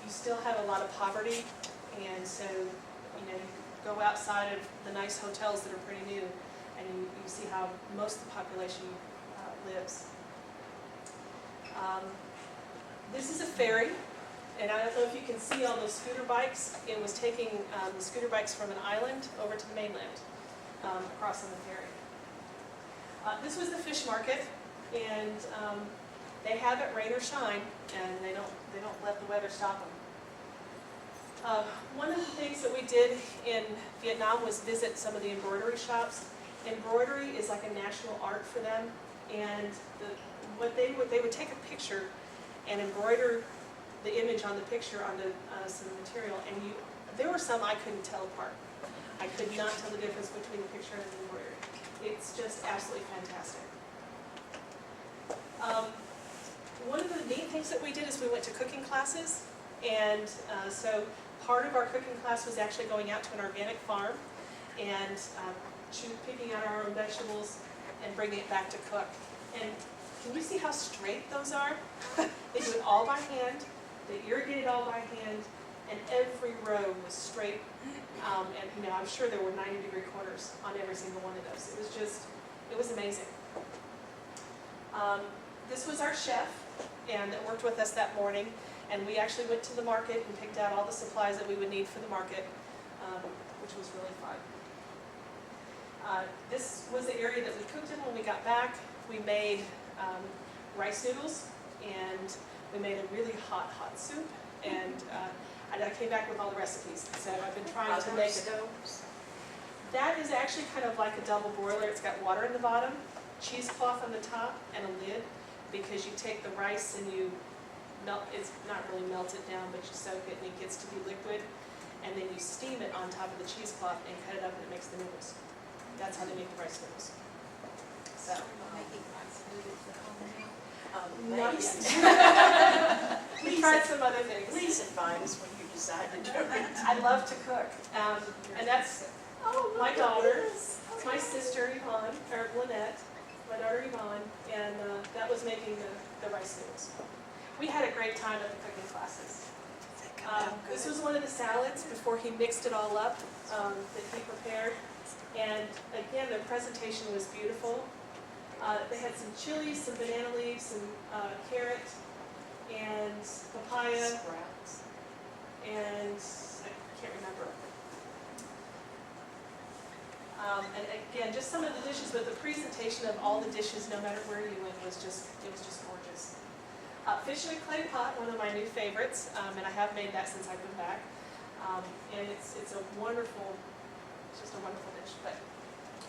Speaker 8: You still have a lot of poverty, and so, you know, you go outside of the nice hotels that are pretty new, and you see how most of the population lives. This is a ferry, and I don't know if you can see all those scooter bikes. It was taking the scooter bikes from an island over to the mainland, across on the ferry. This was the fish market, and they have it rain or shine, and they don't let the weather stop them. One of the things that we did in Vietnam was visit some of the embroidery shops. Embroidery is like a national art for them, and they would take a picture and embroider the image on the picture onto some material, and there were some I couldn't tell apart. I could not tell the difference between the picture and the embroidery. It's just absolutely fantastic. One of the neat things that we did is we went to cooking classes, and so part of our cooking class was actually going out to an organic farm and picking out our own vegetables and bringing it back to cook. And can you see how straight those are? They do it all by hand, they irrigate it all by hand, and every row was straight. And you know, I'm sure there were 90-degree corners on every single one of those. It was amazing. This was our chef, and that worked with us that morning, and we actually went to the market and picked out all the supplies that we would need for the market, which was really fun. This was the area that we cooked in when we got back. We made rice noodles, and we made a really hot soup, and I came back with all the recipes, so I've been trying to make it. That is actually kind of like a double broiler. It's got water in the bottom, cheesecloth on the top, and a lid, because you take the rice and you melt, it's not really melted down, but you soak it and it gets to be liquid, and then you steam it on top of the cheesecloth and cut it up and it makes the noodles. That's how they make the rice noodles. So,
Speaker 3: Making rice noodles at home now.
Speaker 8: not
Speaker 7: Please.
Speaker 8: yet. We tried some other things.
Speaker 7: Please invite us when you decide to do it.
Speaker 8: I love to cook, and that's my daughter. It's my sister Yvonne, or Lynette, my daughter Yvonne, and that was making the rice noodles. We had a great time at the cooking classes. This was one of the salads before he mixed it all up that he prepared, and again, the presentation was beautiful. They had some chilies, some banana leaves, some carrot, and papaya,
Speaker 7: Sprouts.
Speaker 8: and I can't remember. And again, just some of the dishes, but the presentation of all the dishes, no matter where you went, it was just gorgeous. Fish in a clay pot, one of my new favorites, and I have made that since I've been back. And it's just a wonderful dish. But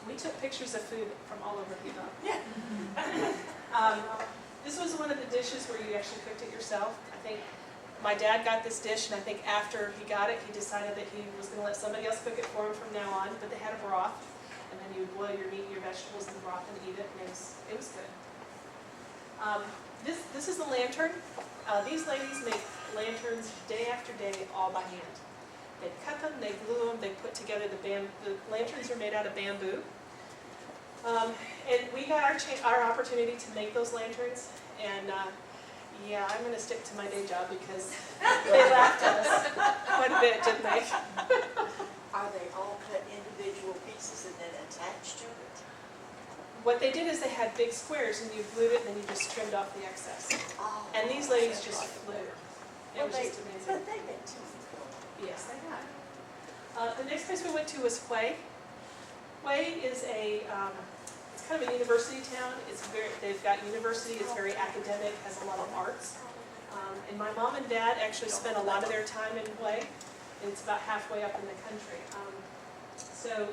Speaker 8: we took pictures of food from all over Vietnam.
Speaker 7: Yeah.
Speaker 8: This was one of the dishes where you actually cooked it yourself. I think my dad got this dish, and I think after he got it, he decided that he was going to let somebody else cook it for him from now on. But they had a broth, and then you would boil your meat and your vegetables in the broth and eat it, and it was good. This is the lantern. These ladies make lanterns day after day, all by hand. They cut them, they glue them, they put together the lanterns are made out of bamboo. And we got our opportunity to make those lanterns, and yeah, I'm going to stick to my day job because they laughed at us quite a bit, didn't they?
Speaker 7: Are they all cut individual pieces and then attached to it?
Speaker 8: What they did is they had big squares, and you glued it, and then you just trimmed off the excess.
Speaker 7: Oh,
Speaker 8: And these ladies just flew. It was just amazing.
Speaker 7: But they meant to.
Speaker 8: Yes, they had. The next place we went to was Hue. Hue is it's kind of a university town. They've got university, it's very academic, has a lot of arts. And my mom and dad actually spent a lot of their time in Hue. It's about halfway up in the country. So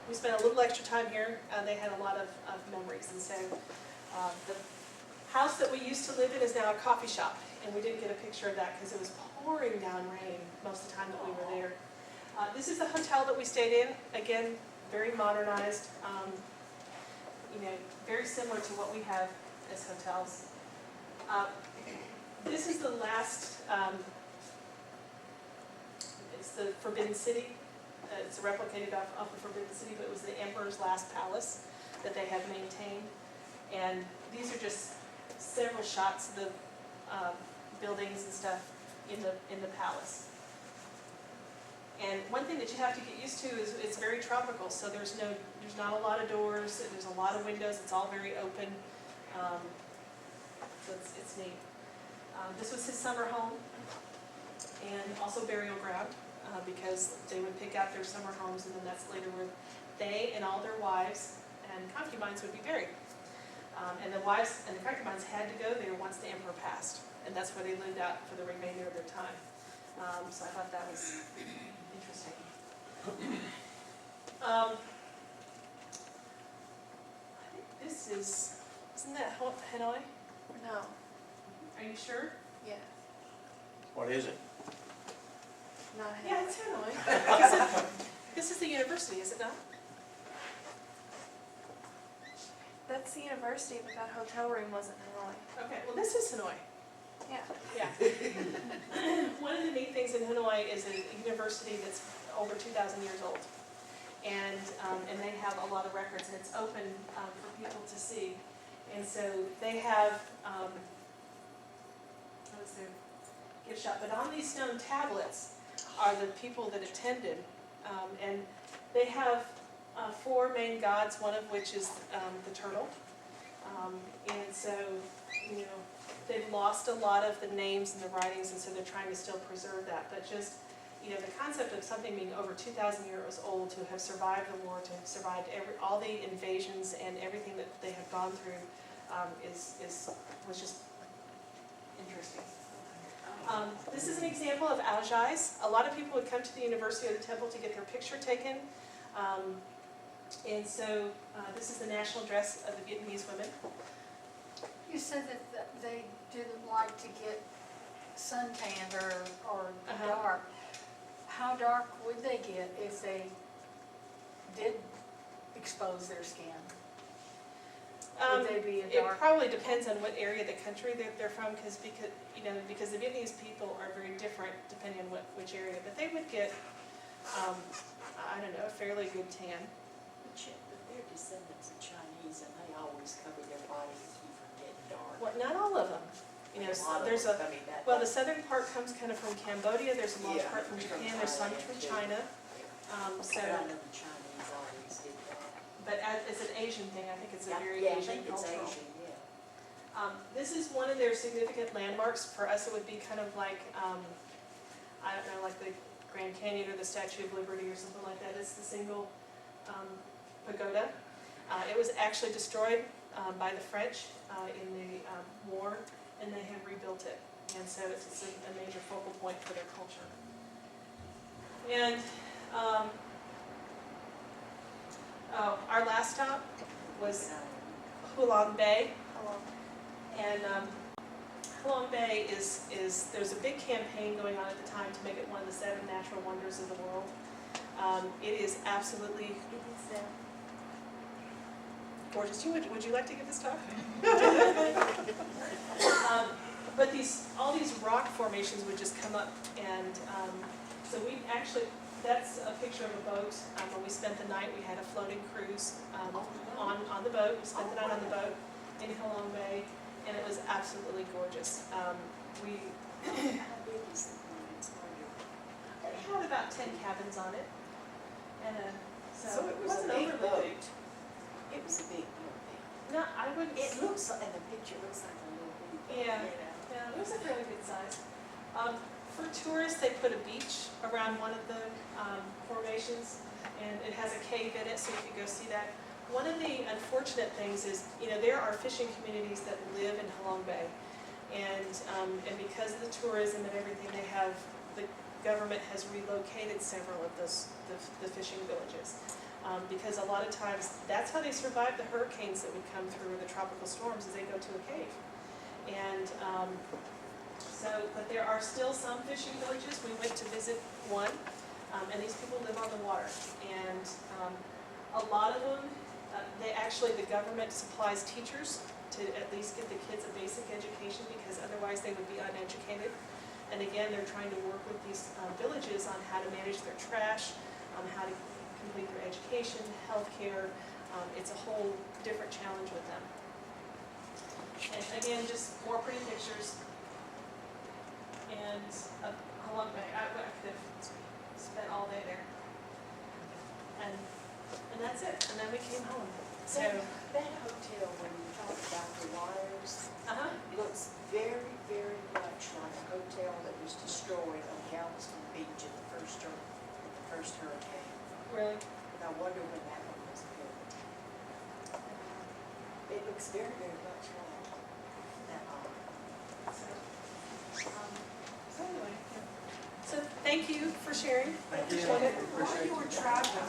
Speaker 8: we spent a little extra time here. They had a lot of memories. And so the house that we used to live in is now a coffee shop. and we didn't get a picture of that because it was pouring down rain most of the time that we were there. This is the hotel that we stayed in. Again, very modernized, very similar to what we have as hotels. This is the last, it's the Forbidden City. It's replicated off the Forbidden City, but it was the Emperor's last palace that they have maintained. And these are just several shots of the buildings and stuff in the palace. And one thing that you have to get used to is it's very tropical, so there's not a lot of doors, there's a lot of windows, it's all very open. So it's neat. This was his summer home and also burial ground, because they would pick out their summer homes, and then that's later where they and all their wives and concubines would be buried. And the wives and the concubines had to go there once the emperor passed, and that's where they lived out for the remainder of their time. So I thought that was interesting. I think this isn't that Hanoi?
Speaker 3: No,
Speaker 8: Are you sure?
Speaker 3: yeah,
Speaker 9: What is it?
Speaker 3: not
Speaker 8: Yeah,
Speaker 3: Hanoi.
Speaker 8: it's Hanoi. This is the university, is it not?
Speaker 3: That's the university, but that hotel room wasn't Hanoi.
Speaker 8: Okay, well, this is Hanoi.
Speaker 3: Yeah.
Speaker 8: Yeah. One of the neat things in Hanoi is a university that's over 2,000 years old. And they have a lot of records, and it's open for people to see. And so they have, what was their gift shop? But on these stone tablets are the people that attended. And they have 4 main gods, one of which is the turtle. And so, they've lost a lot of the names and the writings, and so they're trying to still preserve that. But just, the concept of something being over 2,000 years old, to have survived the war, to have survived all the invasions and everything that they have gone through, was just interesting. This is an example of Aojais. A lot of people would come to the university or the temple to get their picture taken. And so this is the national dress of the Vietnamese women.
Speaker 10: You said that they didn't like to get suntanned or dark. How dark would they get if they did expose their skin? Would they be a
Speaker 8: It
Speaker 10: dark?
Speaker 8: probably depends on what area of the country they're from, because the Vietnamese people are very different depending on which area. But they would get, I don't know, a fairly good tan.
Speaker 7: But they're descendants of Chinese, and they always cover their bodies to keep from getting dark.
Speaker 8: Well, not all of them. The southern part comes kind of from Cambodia. There's a large part from Japan. There's some from China.
Speaker 7: But I know the Chinese always did that.
Speaker 8: But as an Asian thing, I think it's a very
Speaker 7: Yeah, I
Speaker 8: Asian
Speaker 7: think it's
Speaker 8: cultural.
Speaker 7: Asian, yeah.
Speaker 8: This is one of their significant landmarks. For us, it would be kind of like, I don't know, like the Grand Canyon or the Statue of Liberty or something like that. It's the single pagoda. It was actually destroyed by the French in the war, and they have rebuilt it. And so it's a major focal point for their culture. And our last stop was Halong Bay. And Halong Bay there's a big campaign going on at the time to make it one of the 7 natural wonders of the world. It is absolutely gorgeous. Would you like to give this talk? But all these rock formations would just come up, and so we actually, that's a picture of a boat. When we spent the night, we had a floating cruise on the boat. We spent the night on the boat in Halong Bay, and it was absolutely gorgeous.
Speaker 7: How big is the one?
Speaker 8: It had about 10 cabins on it, and
Speaker 7: So it was
Speaker 8: wasn't
Speaker 7: a big
Speaker 8: overly
Speaker 7: boat.
Speaker 8: big.
Speaker 7: It was a big boat then.
Speaker 8: No, I wouldn't.
Speaker 7: It looks like, in the picture, looks like a little bitty boat,
Speaker 8: Yeah.
Speaker 7: you know.
Speaker 8: Yeah, it was a fairly good size. For tourists, they put a beach around one of the formations, and it has a cave in it, so you can go see that. One of the unfortunate things is, there are fishing communities that live in Halong Bay, and because of the tourism and everything, the government has relocated several of the fishing villages. Because a lot of times, that's how they survive the hurricanes that would come through, or the tropical storms, is they go to a cave. And So, but there are still some fishing villages. We went to visit one, and these people live on the water. And a lot of them, the government supplies teachers to at least give the kids a basic education, because otherwise they would be uneducated. And again, they're trying to work with these villages on how to manage their trash, how to complete their education, healthcare. It's a whole different challenge with them. And again, just more pretty pictures. And a long way. I could have spent all day there. And that's it. And then we came home. So
Speaker 7: That hotel, when you talk about the wires,
Speaker 8: uh-huh.
Speaker 7: looks very, very much like a hotel that was destroyed on Galveston Beach in the first hurricane.
Speaker 8: Really?
Speaker 7: And I wonder when that one was built. It looks very, very much like that.
Speaker 8: So anyway, yeah. So thank you for sharing.
Speaker 1: Thank you.
Speaker 8: Appreciate it.
Speaker 1: Appreciate
Speaker 7: While you were traveling,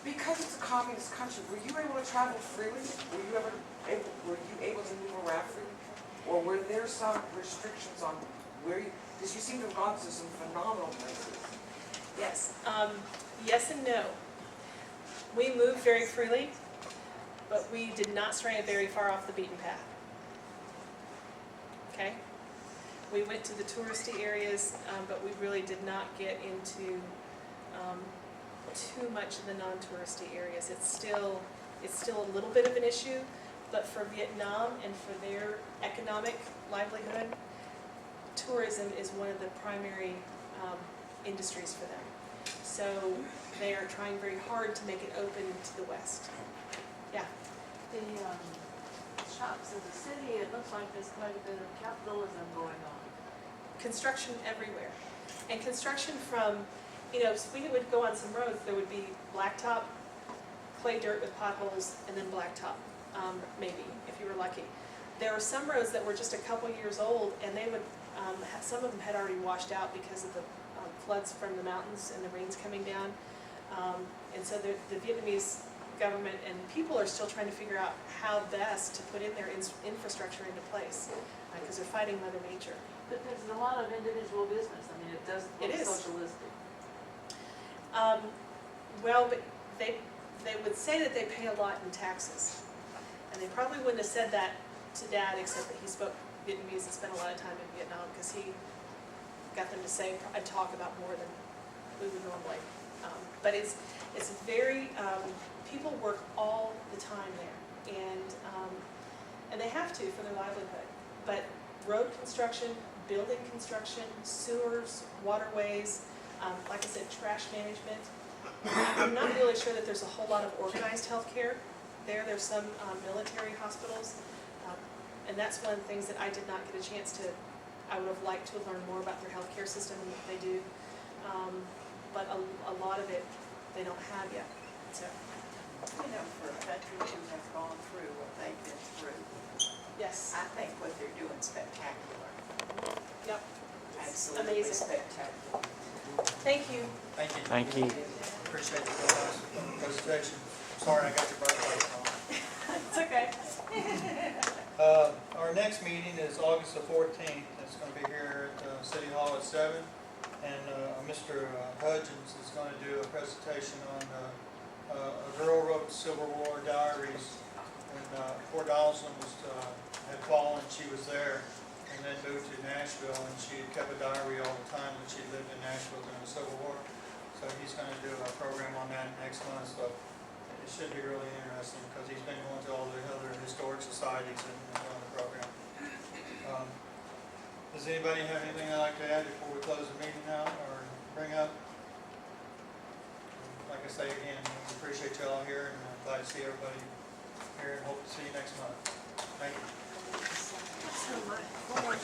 Speaker 11: because it's a communist country, were you able to travel freely? Were you able to move around freely? Or were there some restrictions on where you, because you seem to have gone to some phenomenal places.
Speaker 8: Yes. Yes and no. We moved very freely, but we did not stray very far off the beaten path. Okay? We went to the touristy areas, but we really did not get into too much of the non-touristy areas. It's still a little bit of an issue, but for Vietnam and for their economic livelihood, tourism is one of the primary industries for them. So they are trying very hard to make it open to the West. Yeah.
Speaker 12: The shops of the city, it looks like there's quite a bit of capitalism going on.
Speaker 8: Construction everywhere. And construction from, if we would go on some roads, there would be blacktop, clay dirt with potholes, and then blacktop, maybe, if you were lucky. There are some roads that were just a couple years old, and they would, some of them had already washed out because of the floods from the mountains and the rains coming down. And so the Vietnamese government and people are still trying to figure out how best to put in their infrastructure into place, because they're fighting Mother Nature.
Speaker 12: But there's a lot of individual business. I mean, it doesn't look socialistic.
Speaker 8: Well, but they would say that they pay a lot in taxes. And they probably wouldn't have said that to Dad, except that he spoke Vietnamese and spent a lot of time in Vietnam, because he got them to say and talk about more than we would normally. But it's very, people work all the time there, and they have to for their livelihood. But road construction, building construction, sewers, waterways, like I said, trash management. I'm not really sure that there's a whole lot of organized healthcare there. There's some military hospitals, and that's one of the things that I did not get a chance to. I would have liked to have learned more about their healthcare system and what they do, but a lot of it they don't have yet. So,
Speaker 7: for a country who has gone through what they've been through,
Speaker 8: yes,
Speaker 7: I think what they're doing is spectacular.
Speaker 8: yep,
Speaker 7: Absolutely
Speaker 8: amazing.
Speaker 7: spectacular.
Speaker 8: Thank you.
Speaker 1: Thank you.
Speaker 2: Thank you.
Speaker 1: Appreciate the presentation. Sorry I got your birthday wrong.
Speaker 8: It's okay.
Speaker 1: Our next meeting is August the 14th. It's going to be here at City Hall at 7. And Mr. Hudgens is going to do a presentation on a girl wrote Civil War diaries. When Fort Donelson had fallen, she was there, and then moved to Nashville, and she kept a diary all the time that she lived in Nashville during the Civil War. So he's going to do a program on that next month. So it should be really interesting, because he's been going to all the other historic societies and doing the program. Does anybody have anything they'd like to add before we close the meeting out, or bring up? Like I say again, we appreciate you all here, and glad to see everybody here, and hope to see you next month. Thank you.
Speaker 8: So much.